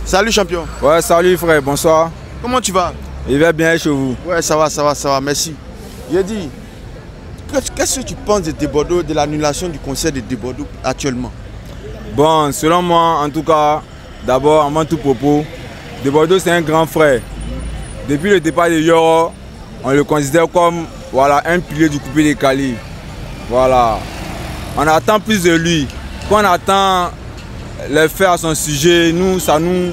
Salut champion. Ouais, salut frère, bonsoir. Comment tu vas? Il va bien chez vous? Ouais, ça va, merci. J'ai dit, qu'est-ce que tu penses de Debordeaux, de l'annulation du concert de Debordeaux actuellement? Bon, selon moi, en tout cas, d'abord, avant tout propos, Debordeaux c'est un grand frère. Depuis le départ de Yoro, on le considère comme voilà, un pilier du coupé décalé. Voilà. On attend plus de lui. Quand on attend les faits à son sujet, nous, ça nous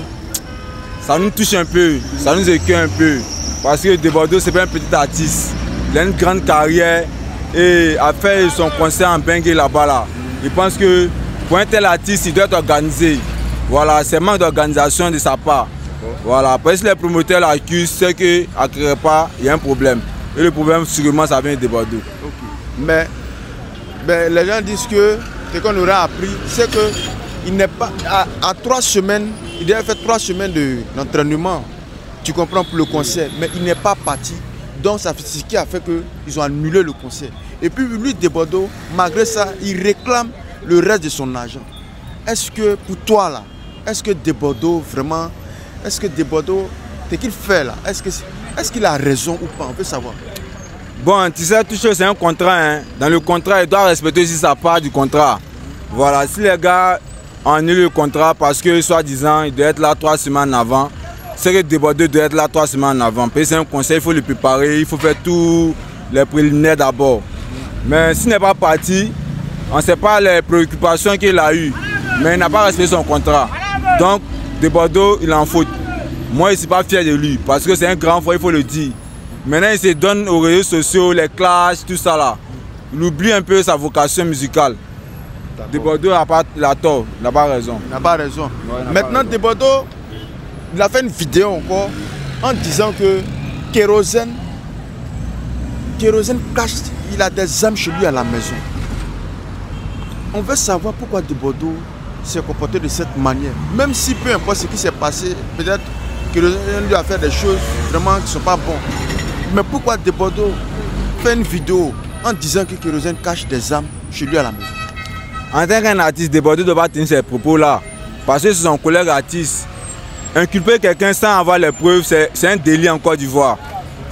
touche un peu, ça nous écoeure un peu. Parce que Debordeaux, c'est pas un petit artiste. Il a une grande carrière et a fait son concert en Bengue là-bas. Là. Je pense que pour un tel artiste, il doit être organisé. Voilà, c'est manque d'organisation de sa part. Voilà, parce que les promoteurs l'accusent, c'est qu'à Crépa, il y a un problème. Et le problème, sûrement, ça vient de Debordeaux. Okay. Mais les gens disent que ce qu'on aura appris, c'est que il n'est pas à 3 semaines, il devait faire 3 semaines d'entraînement, tu comprends, pour le concert, mais il n'est pas parti. Donc c'est ce qui a fait qu'ils ont annulé le concert. Et puis lui, Debordeaux, malgré ça, il réclame le reste de son argent. Est-ce que pour toi là, est-ce que Debordeaux vraiment, est-ce que Debordeaux, ce qu'il fait là, est-ce qu'il a raison ou pas? On peut savoir. Bon, tu sais, tout chose c'est un contrat. Hein. Dans le contrat, il doit respecter aussi sa part du contrat. Voilà, si les gars ont annulé le contrat parce que, soi-disant, il doit être là 3 semaines avant, c'est que Debordeaux doit être là 3 semaines avant. Parce que c'est un conseil, il faut le préparer, il faut faire tous les préliminaires d'abord. Mais s'il n'est pas parti, on ne sait pas les préoccupations qu'il a eues. Mais il n'a pas respecté son contrat. Donc, Debordeaux, il en faute. Moi, je ne suis pas fier de lui parce que c'est un grand frère, il faut le dire. Maintenant, il se donne aux réseaux sociaux, les clashs, tout ça là. Il oublie un peu sa vocation musicale. Debordeaux n'a pas tort, il n'a pas raison. Il n'a pas raison. Ouais, maintenant, Debordeaux, il a fait une vidéo encore en disant que Kérosène cache, il a des âmes chez lui à la maison. On veut savoir pourquoi Debordeaux s'est comporté de cette manière. Même si peu importe ce qui s'est passé, peut-être Kérosène lui a fait des choses vraiment qui ne sont pas bonnes. Mais pourquoi Debordeaux fait une vidéo en disant que Kérosène cache des âmes chez lui à la maison? En tant qu'artiste, Debordeaux doit pas tenir ces propos-là. Parce que c'est son collègue artiste. Inculper quelqu'un sans avoir les preuves, c'est un délit en Côte d'Ivoire.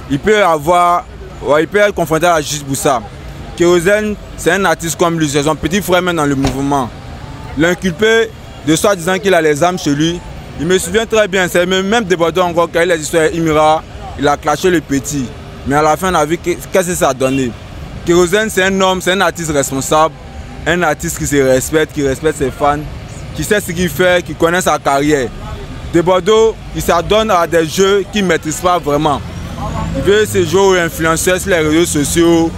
Il peut être confronté à la justice pour ça. Kérosène, c'est un artiste comme lui, c'est son petit frère même dans le mouvement. L'inculper de soi disant qu'il a les âmes chez lui, il me souvient très bien, c'est même Debordeaux encore, quand il a les histoires Imira, il a clashé le petit. Mais à la fin, on a vu qu'est-ce que ça a donné. Kérosène, c'est un homme, c'est un artiste responsable, un artiste qui se respecte, qui respecte ses fans, qui sait ce qu'il fait, qui connaît sa carrière. Debordeaux, il s'adonne à des jeux qu'il ne maîtrise pas vraiment. Il veut se jouer aux influenceurs sur les réseaux sociaux,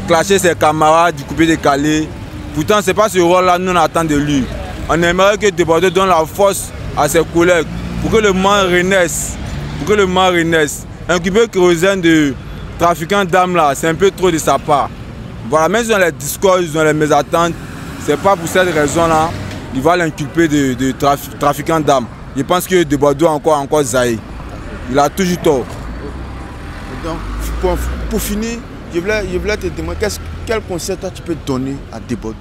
clasher ses camarades du coupé décalé. Pourtant, ce n'est pas ce rôle-là que nous attendons de lui. On aimerait que Debordeaux donne la force à ses collègues pour que le monde renaisse. Inculper Kérosène de trafiquant d'âmes là, c'est un peu trop de sa part. Voilà, même si dans les discours, dans les mésattentes, c'est pas pour cette raison-là, il va l'inculper de trafiquant d'âmes. Je pense que Debordeaux a encore zaï. Il a toujours tort. Donc, pour finir, je voulais te demander quel conseil toi tu peux donner à Debordeaux?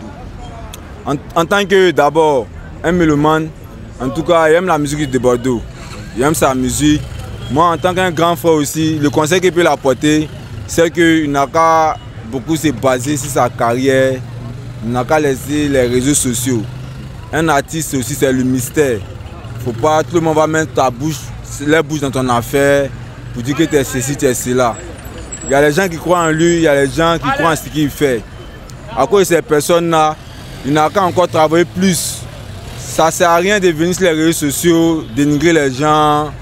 En tant que d'abord un mélomane, en tout cas, il aime la musique de Debordeaux. Il aime sa musique. Moi, en tant qu'un grand frère aussi, le conseil qu'il peut l'apporter, c'est qu'il n'a qu'à beaucoup se baser sur sa carrière. Il n'a qu'à laisser les réseaux sociaux. Un artiste aussi, c'est le mystère. Faut pas, tout le monde va mettre ta bouche, les bouches dans ton affaire pour dire que tu es ceci, tu es cela. Il y a les gens qui croient en lui, il y a les gens qui croient en ce qu'il fait. À cause de ces personnes-là, il n'a qu'à encore travailler plus. Ça ne sert à rien de venir sur les réseaux sociaux, dénigrer les gens,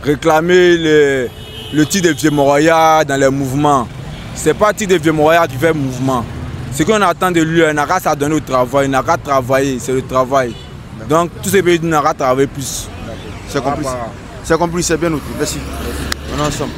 réclamer le titre de Vieux-Montréal dans les mouvements. Ce n'est pas le titre de Vieux-Montréal qui fait mouvement. Ce qu'on attend de lui, il n'a qu'à s'adonner au travail, il n'a qu'à travailler, c'est le travail. Donc, tous ces pays n'ont qu'à travailler plus. C'est compris. C'est compris, c'est bien noté. Merci. On est ensemble.